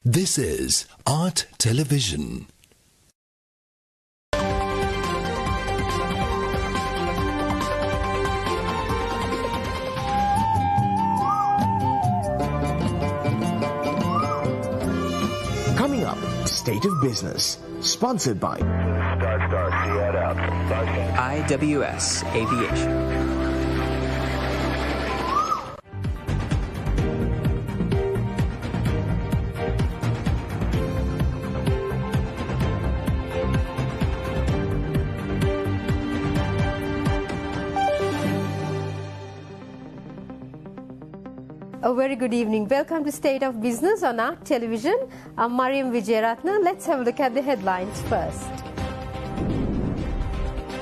This is Art Television. Coming up, State of Business, sponsored by IWS Aviation. A very good evening. Welcome to State of Business on Art Television. I'm Mariam Vijayaratna. Let's have a look at the headlines first.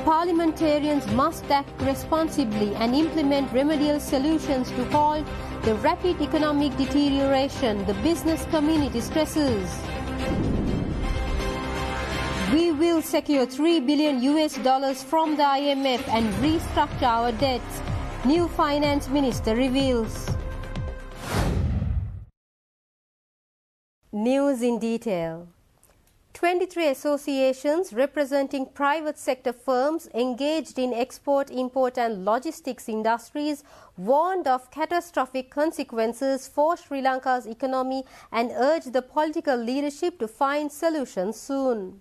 Parliamentarians must act responsibly and implement remedial solutions to halt the rapid economic deterioration, the business community stresses. We will secure $3 billion from the IMF and restructure our debts, new finance minister reveals. News in detail. 23 associations representing private sector firms engaged in export, import and logistics industries warned of catastrophic consequences for Sri Lanka's economy and urged the political leadership to find solutions soon.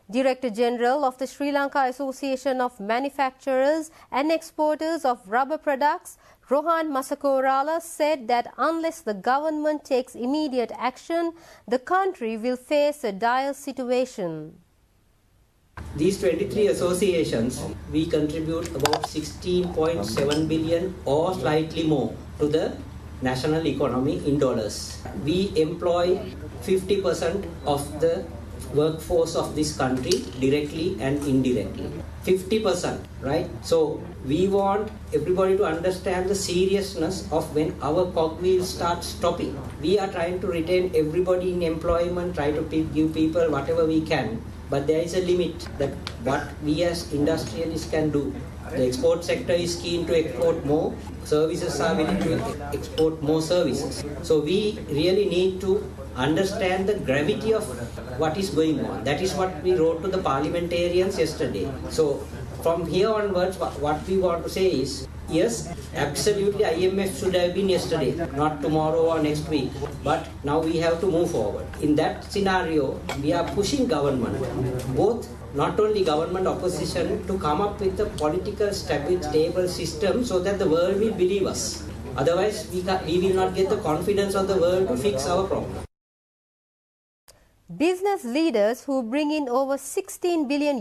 Director General of the Sri Lanka Association of Manufacturers and Exporters of Rubber Products, Rohan Masakorala, said that unless the government takes immediate action, the country will face a dire situation. These 23 associations, we contribute about 16.7 billion or slightly more to the national economy in dollars. We employ 50% of the workforce of this country directly and indirectly. 50%, right? So we want everybody to understand the seriousness of when our cogwheels start stopping. We are trying to retain everybody in employment, try to give people whatever we can, but there is a limit that what we as industrialists can do. The export sector is keen to export more, services are willing to export more services. So we really need to understand the gravity of what is going on. That is what we wrote to the parliamentarians yesterday. So from here onwards, what we want to say is, yes, absolutely IMF should have been yesterday, not tomorrow or next week. But now we have to move forward. In that scenario, we are pushing government, both not only government, opposition, to come up with a political stable system so that the world will believe us. Otherwise, we will not get the confidence of the world to fix our problem. Business leaders who bring in over $16 billion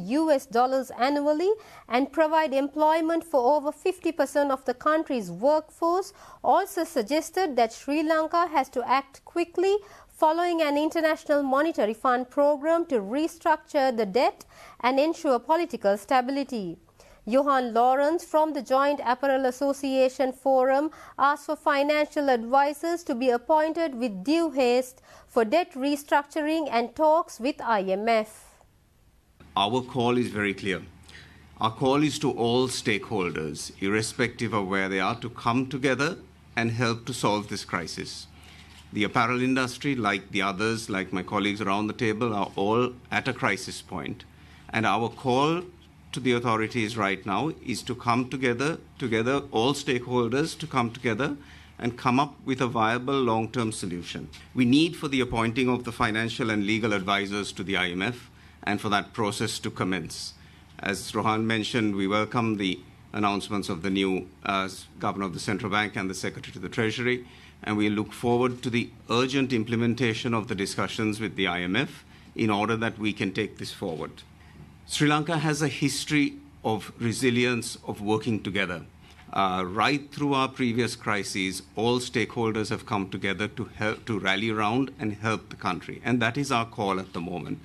annually and provide employment for over 50% of the country's workforce also suggested that Sri Lanka has to act quickly following an International Monetary Fund program to restructure the debt and ensure political stability. Johan Lawrence from the Joint Apparel Association Forum asked for financial advisors to be appointed with due haste for debt restructuring and talks with IMF. Our call is very clear. Our call is to all stakeholders, irrespective of where they are, to come together and help to solve this crisis. The apparel industry, like the others, like my colleagues around the table, are all at a crisis point. And our call to the authorities right now is to come together, all stakeholders to come together and come up with a viable long-term solution. We need for the appointing of the financial and legal advisors to the IMF and for that process to commence. As Rohan mentioned, we welcome the announcements of the new Governor of the Central Bank and the Secretary to the Treasury, and we look forward to the urgent implementation of the discussions with the IMF in order that we can take this forward. Sri Lanka has a history of resilience, of working together. Right through our previous crises, all stakeholders have come together to help, to rally around and help the country. And that is our call at the moment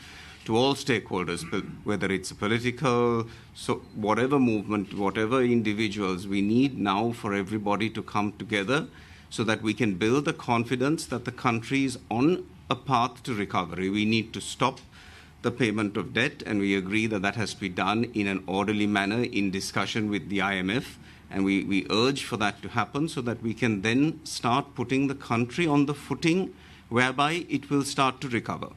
to all stakeholders, whether it's a political, so whatever movement, whatever individuals, we need now for everybody to come together so that we can build the confidence that the country is on a path to recovery. We need to stop the payment of debt, and we agree that that has to be done in an orderly manner in discussion with the IMF. And we urge for that to happen so that we can then start putting the country on the footing whereby it will start to recover.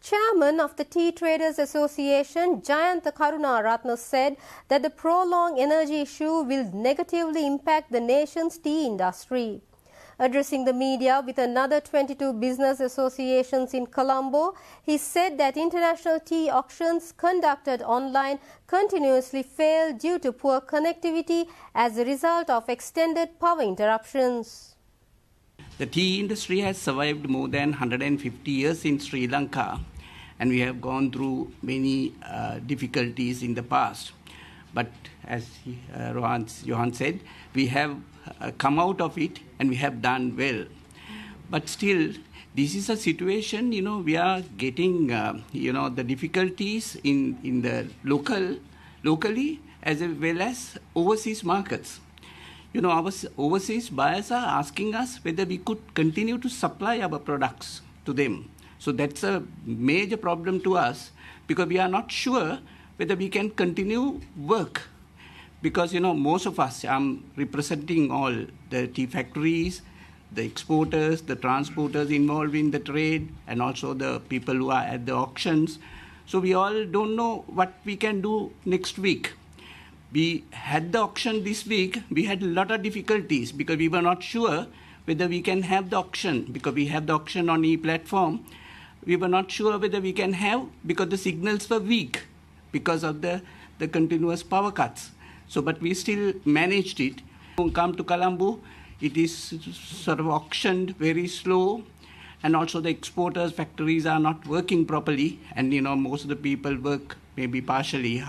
Chairman of the Tea Traders Association, Jayantha Karunaratne, said that the prolonged energy issue will negatively impact the nation's tea industry. Addressing the media with another 22 business associations in Colombo, he said that international tea auctions conducted online continuously fail due to poor connectivity as a result of extended power interruptions. The tea industry has survived more than 150 years in Sri Lanka, and we have gone through many difficulties in the past. But as Johan said, we have come out of it and we have done well. But still, this is a situation, we are getting, the difficulties in the locally as well as overseas markets. Our overseas buyers are asking us whether we could continue to supply our products to them. So that's a major problem to us because we are not sure whether we can continue work. Because, most of us, I'm representing all the tea factories, the exporters, the transporters involved in the trade, and also the people who are at the auctions. So we all don't know what we can do next week. We had the auction this week. We had a lot of difficulties because we were not sure whether we can have the auction. Because we have the auction on e-platform, we were not sure whether we can have because the signals were weak because of the continuous power cuts. So, but we still managed it. Come to Colombo, it is sort of auctioned very slow, and also the exporters' factories are not working properly, and most of the people work maybe partially,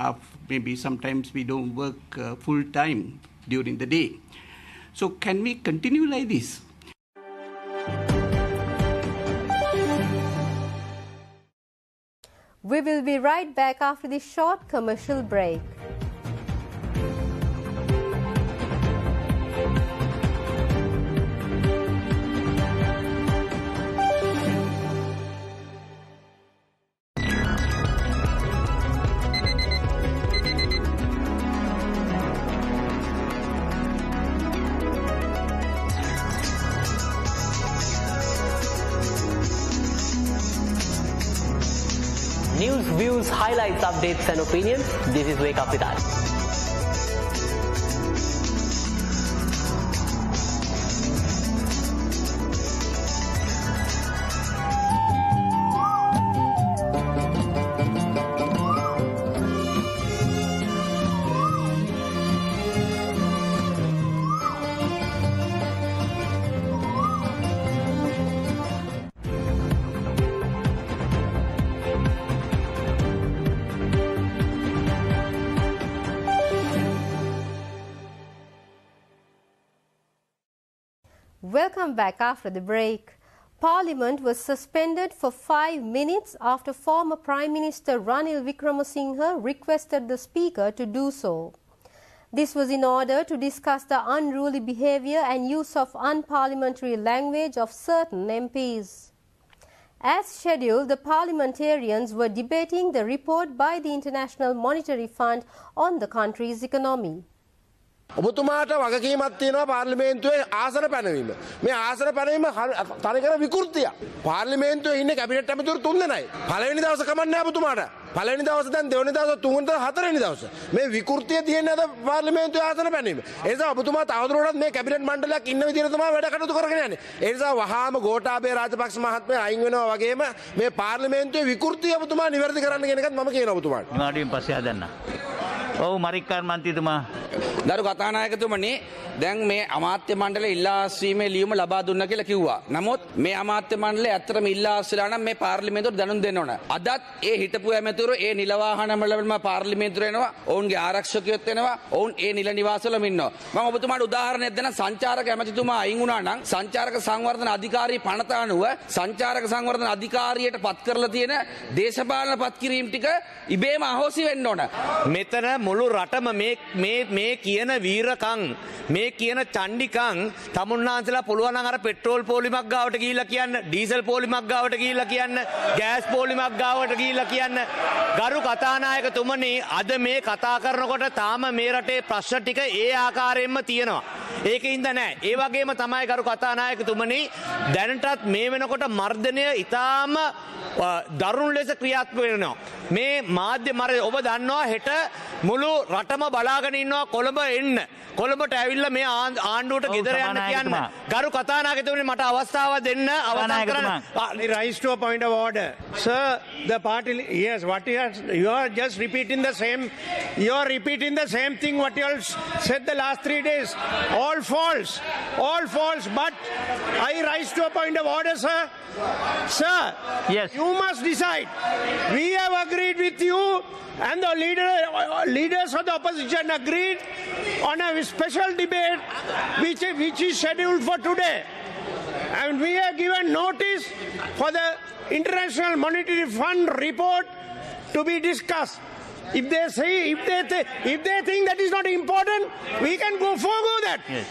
maybe sometimes we don't work full time during the day. So can we continue like this? We will be right back after this short commercial break. News, views, highlights, updates and opinions. This is Wake Up With Us. Welcome back after the break. Parliament was suspended for 5 minutes after former Prime Minister Ranil Wickremesinghe requested the Speaker to do so. This was in order to discuss the unruly behaviour and use of unparliamentary language of certain MPs. As scheduled, the parliamentarians were debating the report by the International Monetary Fund on the country's economy. ඔබතුමාට වගකීමක් තියෙනවා පාර්ලිමේන්තුවේ ආසන පැනවීම. මේ ආසන පැනවීම තනිකර විකෘතියක්. පාර්ලිමේන්තුවේ ඉන්නේ කැබිනට් ඇමතිවරු 3 දෙනයි. පළවෙනි දවසේ කමන්නේ ඔබතුමාට. පළවෙනි දවසේ දැන් දෙවෙනි දවසේ තුන්වෙනි දවසේ හතරවෙනි දවසේ. මේ විකෘතිය තියෙන්නේ අද පාර්ලිමේන්තුවේ ආසන පැනවීම. ඒ නිසා ඔබතුමා තවදුරටත් මේ කැබිනට් මණ්ඩලයක් ඉන්න විදිහට තමයි වැඩ කටයුතු කරගෙන යන්නේ. ඒ නිසා වහාම ගෝඨාභය රාජපක්ෂ මහත්මයා අයින් වෙනවා වගේම මේ පාර්ලිමේන්තුවේ විකෘතිය ඔබතුමා නිවැරදි කරන්න කියන එකත් මම කියනවා ඔබතුමාට. නිවාඩුවෙන් පස්සේ හදන්න. ඔව් මරික්කාර් මන්ත්‍රීතුමා දරු කතානායකතුමනි දැන් මේ අමාත්‍ය මණ්ඩලය ඉල්ලා අස්වීමේ ලියුම ලබා දුන්නා කියලා කිව්වා. නමුත් මේ අමාත්‍ය මණ්ඩලය ඇත්තටම ඉල්ලා අස්වලා නම් මේ පාර්ලිමේන්තුවට දැනුම් දෙන්න ඕන. අදත් ඒ හිටපු ඇමතිවරු ඒ නිල වාහන වලම පාර්ලිමේන්තුවට එනවා. ඔවුන්ගේ ආරක්ෂකයොත් එනවා. ඔවුන් ඒ නිල නිවාසවලම ඉන්නවා. මම ඔබතුමාට උදාහරණයක් දෙන්න සංචාරක ඇමතිතුමා අයින් වුණා නම් සංචාරක සංවර්ධන අධිකාරී පනත අනුව සංචාරක සංවර්ධන අධිකාරියට පත් කරලා තියෙන දේශපාලන පත්කිරීම් ටික ඉබේම අහෝසි වෙන්න ඕන. මෙතන මුළු රටම මේ කියන වීරකම් මේ කියන චණ්ඩිකම් තමුන්නාන්සලා පුළුවන් නම් අර පෙට්‍රෝල් පොලිමක් ගාවට ගිහිල්ලා කියන්න ඩීසල් පොලිමක් ගාවට ගිහිල්ලා කියන්න ගෑස් පොලිමක් ගාවට ගිහිල්ලා කියන්න ගරු කතානායකතුමනි අද මේ කතා කරනකොට තාම මේ රටේ ප්‍රශ්න ටික ඒ ආකාරයෙන්ම තියෙනවා ඒකින්ද නෑ. ඒ වගේම තමයි කරු කතානායකතුමනි දැනටත් මේ වෙනකොට මර්ධනය ඉතාම දරුණු ලෙස ක්‍රියාත්මක වෙනවා. මේ මාධ්‍ය මර ඔබ දන්නවා හෙට මුළු රටම බලාගෙන ඉන්නවා කොළඹ එන්න. කොළඹට ඇවිල්ලා මේ ආණ්ඩුවට ගෙදර යන්න කියන්න. ගරු කතානායකතුමනි මට අවස්ථාවක් දෙන්න අවසන් කරන්න. Rise to a point of order. Sir, the party, yes, what you are just repeating the same, you are repeating the same thing what you all said the last 3 days. All false, but I rise to a point of order, sir. Sir, yes. You must decide. We have agreed with you and the leaders of the opposition agreed on a special debate which is scheduled for today. And we have given notice for the International Monetary Fund report to be discussed. If they think that is not important, we can forgo that. Yes.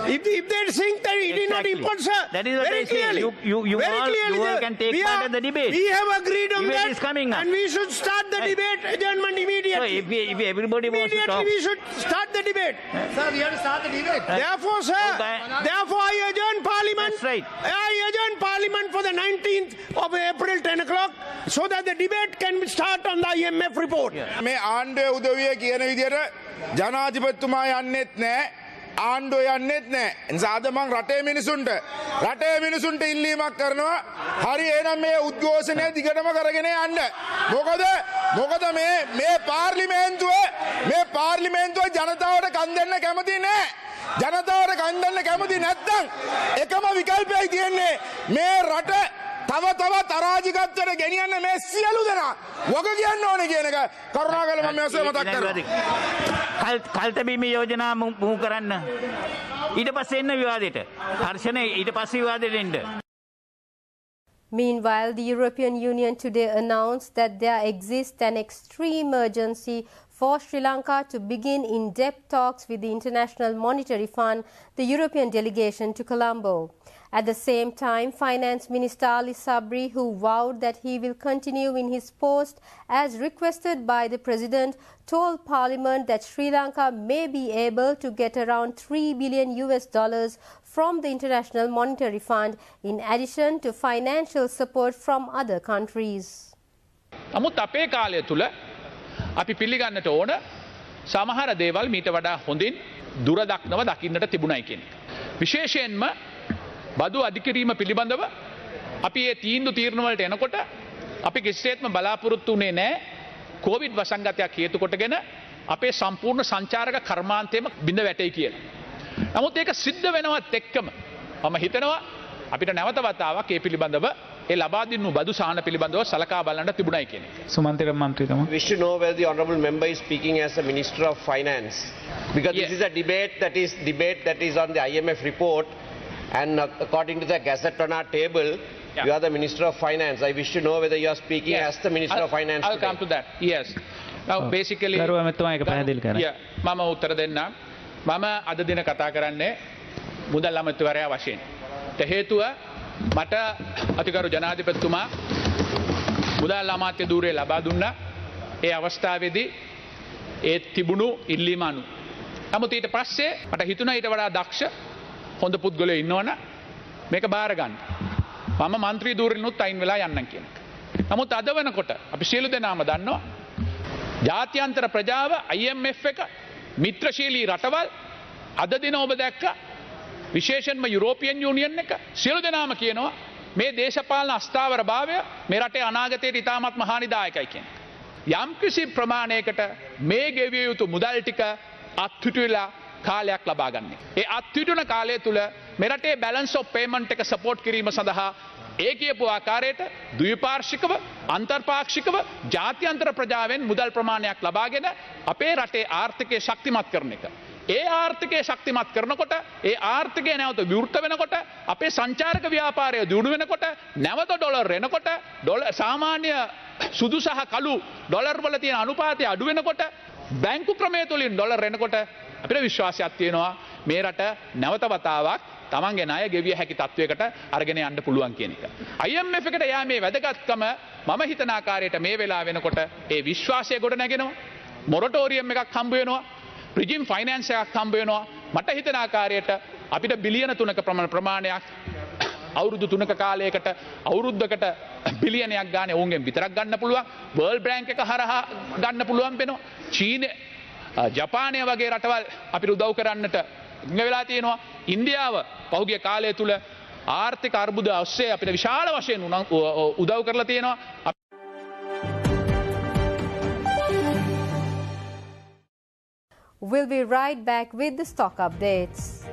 If they think that it is not important, sir, that is what very I say. clearly, You very all, clearly, you all can take part in the debate. We have agreed on Debate that, is coming up. and we should start the debate adjournment immediately. So if everybody wants to talk, we should start the debate. Sir, we have to start the debate. Therefore, sir, therefore I adjourn Parliament. That's right. I adjourn Parliament for the 19th of April, 10 o'clock, so that the debate can start on the IMF report. මේ ආණ්ඩුවේ උදවිය කියන විදිහට ජනාධිපතිතුමා යන්නෙත් නැහැ. ආණ්ඩුව යන්නෙත් නැහැ. එනිසා අද මං රටේ මිනිසුන්ට ඉල්ලීමක් කරනවා. හරි එහෙනම් මේ උද්ඝෝෂණය දිගටම කරගෙන යන්න. මොකද මේ පාර්ලිමේන්තුව ජනතාවට කන් දෙන්න කැමති නැහැ. ජනතාවට කන් දෙන්න කැමති නැත්නම් එකම විකල්පයයි තියෙන්නේ මේ රට තව තවත් අරාජිකත්වයට ගෙනියන්න මේ සියලු දෙනා වග කියන්න ඕනේ කියන එක කරුණාකරලා මම ඔස්සේ මතක් කරනවා. කල්තබීම යෝජනා මුහු කරන්න. ඊට පස්සේ එන්න විවාදයට. හර්ෂණය ඊට පස්සේ විවාදයට එන්න. Meanwhile, the European Union today announced that there exists an extreme urgency for Sri Lanka to begin in-depth talks with the International Monetary Fund, the European delegation to Colombo. At the same time, Finance Minister Ali Sabri, who vowed that he will continue in his post as requested by the President, told Parliament that Sri Lanka may be able to get around $3 billion from the International Monetary Fund in addition to financial support from other countries. නමුත් අපේ කාලය තුල අපි පිළිගන්නට ඕන සමහර දේවල් මීට වඩා හොඳින් දුරදක්නව දකින්නට තිබුණයි කියන එක. විශේෂයෙන්ම බදු අධිකිරීම පිළිබඳව අපි මේ තීරණ වලට එනකොට අපි කිසිසේත්ම බලාපොරොත්තු වෙන්නේ නැහැ කොවිඩ් වසංගතයක් හේතු කොටගෙන අපේ සම්පූර්ණ සංචාරක කර්මාන්තයම බිඳ වැටෙයි කියලා. නමුත් ඒක සිද්ධ වෙනවත් එක්කම මම හිතනවා අපිට නැවත වතාවක් මේ පිළිබඳව ඒ ලබා දිනු බදු සාහන පිළිබඳව සලකා බලන්න තිබුණයි කියන එක. සුමන්තිර මන්ත්‍රීතුමා. We should know whether the honourable member is speaking as the Minister of Finance, because this is a debate that is on the IMF report, and according to the gazette on our table, you are the Minister of Finance. I wish to know whether you are speaking as the Minister of Finance. I'll come to that. Yes. Now basically මම උත්තර දෙන්න. මම අද දින කතා කරන්නේ මුදල් අමාත්‍යවරයා වශයෙන්. ඒ හේතුව මට අතිගරු ජනාධිපතිතුමා මුදල් අමාත්‍ය ධූරය ලබා දුන්නා. ඒ අවස්ථාවේදී ඒ තිබුණු ඉල්ලීම අනුව. නමුත් ඊට පස්සේ මට හිතුණා ඊට වඩා දක්ෂ හොඳ පුද්ගලයෝ ඉන්නවනම් මේක බාර ගන්න. මම മന്ത്രി ධූරෙනුත් අයින් වෙලා යන්නම් කියන එක. නමුත් අද වෙනකොට අපි සියලු දෙනාම දන්නවා ජාත්‍යන්තර ප්‍රජාව IMF එක මිත්‍රශීලී රටවල් අද දින ඔබ දැක්ක විශේෂයෙන්ම යුරෝපියන් යුනියන් එක සියලු දෙනාම කියනවා මේ දේශපාලන අස්ථාවර භාවය මේ රටේ අනාගතයට ඉතාමත්ම හානිදායකයි කියන එක. යම්කිසි ප්‍රමාණයකට මේ ගෙවිය යුතු මුදල් ටික අත්හිටුවලා කාලයක් ලබා ගන්න. ඒ අත්හිටුන කාලය තුල මේ රටේ බැලන්ස් ඔෆ් පේමන්ට් එක සපෝට් කිරීම සඳහා ඒ කියපු ආකාරයට ද්විපාර්ශ්විකව අන්තර්පාක්ෂිකව ජාත්‍යන්තර ප්‍රජාවෙන් මුදල් ප්‍රමාණයක් ලබාගෙන අපේ රටේ ආර්ථිකය ශක්තිමත් කරන එක. ඒ ආර්ථිකය ශක්තිමත් කරනකොට ඒ ආර්ථිකය නැවත විවෘත වෙනකොට අපේ සංචාරක ව්‍යාපාරය දියුණු වෙනකොට නැවත ඩොලර් එනකොට සාමාන්‍ය සුදු සහ කළු ඩොලර් වල තියෙන අනුපාතය අඩු වෙනකොට බැංකු ක්‍රමය තුලින් ඩොලර් එනකොට අපිට විශ්වාසයක් තියෙනවා මේ රට නැවත වතාවක් තමන්ගේ ණය ගෙවිය හැකි තත්වයකට අරගෙන යන්න පුළුවන් කියන එක. IMF එකට යෑමේ වැදගත්කම මම හිතන ආකාරයට මේ වෙලාව වෙනකොට ඒ විශ්වාසය ගොඩ නැගෙනවා. මොරටෝරියම් එකක් හම්බ වෙනවා. ප්‍රිජිම් ෆයිනෑන්ස් එකක් හම්බ වෙනවා. මට හිතන ආකාරයට අපිට බිලියන 3ක ප්‍රමාණයක් අවුරුදු 3ක කාලයකට අවුරුද්දකට බිලියනයක් ගානේ ඕන්ගෙන් විතරක් ගන්න පුළුවන්. වර්ල්ඩ් බැංක් එක හරහා ගන්න පුළුවන් වෙනවා. චීනය ජපානය වගේ රටවල් අපිට උදව් කරන්නට වෙලා තියෙනවා. ඉන්දියාව පහුගිය කාලය තුල ආර්ථික අර්බුද ඔස්සේ අපිට විශාල වශයෙන් උදව් කරලා තියෙනවා. We'll be right back with the stock updates.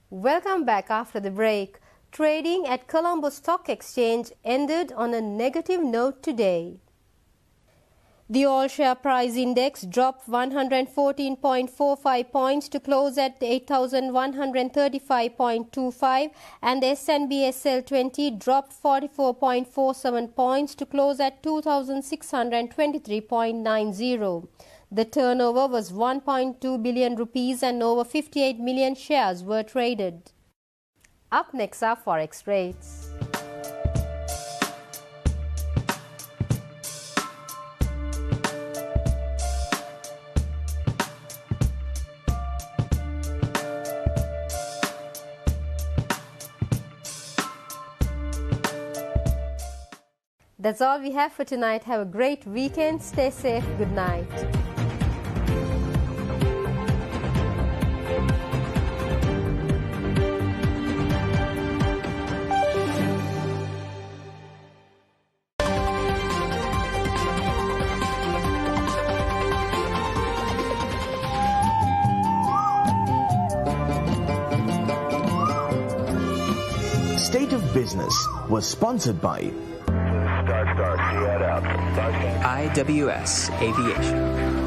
Welcome back after the break. Trading at Colombo Stock Exchange ended on a negative note today. The all-share price index dropped 114.45 points to close at 8,135.25 and the S&P SL 20 dropped 44.47 points to close at 2,623.90. The turnover was 1.2 billion rupees and over 58 million shares were traded. Up next are forex rates. That's all we have for tonight. Have a great weekend. Stay safe. Good night. State of Business was sponsored by IWS Aviation.